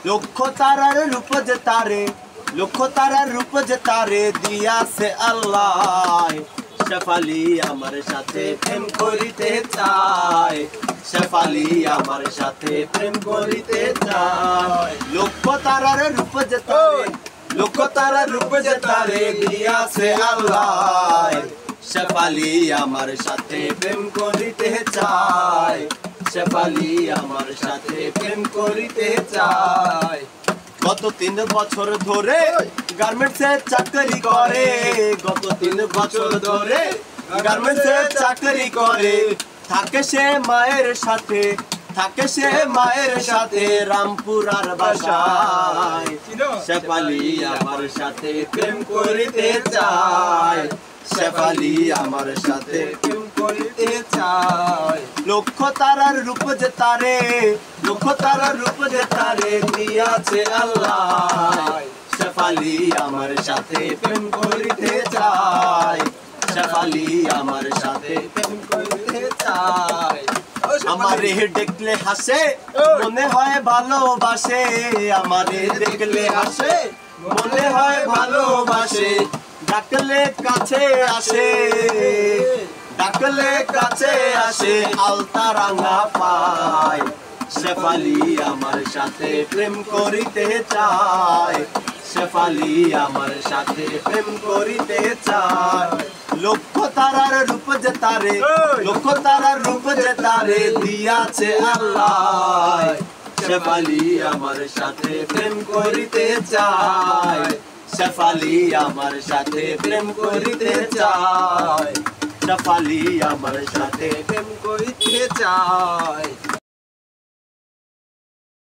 লক্ষ তারার রূপ যে তারে, লক্ষ তারার রূপ যে তারে দিয়াছে আল্লাহ। শেফালি আমার সাথে প্রেম করিতে চায়, শেফালি আমার সাথে প্রেম করিতে চায়। লক্ষ তারার রূপ যে তারে, লক্ষ তারার রূপ যে তারে দিয়াছে আল্লাহ। শেফালি আমার সাথে প্রেম করিতে চায়, শেফালি আমার সাথে প্রেম করিতে চায়। গত 3 বছর ধরে গার্মেন্টসে চাকরি করে, গত 3 বছর ধরে গার্মেন্টসে চাকরি করে। থাকে সে মায়ের সাথে, থাকে সে মায়ের সাথে রামপুরার বাসায়। শেফালি আমার সাথে প্রেম করিতে চায়, শেফালি আমার সাথে প্রেম করিতে চায়। লক্ষ তারার রূপ যে তারে, লক্ষ তারার রূপ যে তারে দিয়াছে আল্লাহ। শেফালি আমার সাথে প্রেম করিতে চায়, শেফালি আমার সাথে প্রেম করিতে চায়। আমারে দেখলে হাসে মনে হয় ভালোবাসে, আমারে দেখলে হাসে মনে হয় ভালোবাসে। ডাকলে কাছে আসে, ডাকলে কাছে আসে আলতা রাঙা পায়। শেফালি আমার সাথে প্রেম করিতে চায়, শেফালি আমার সাথে প্রেম করিতে চায়। লক্ষ তারার রূপ যে তারে, লক্ষ তারার রূপ যে তারে দিয়াছে আল্লাহ। শেফালি আমার সাথে প্রেম করিতে চায়, শেফালি আমার সাথে প্রেম করিতে চায়, শেফালি আমার সাথে প্রেম করিতে চায়।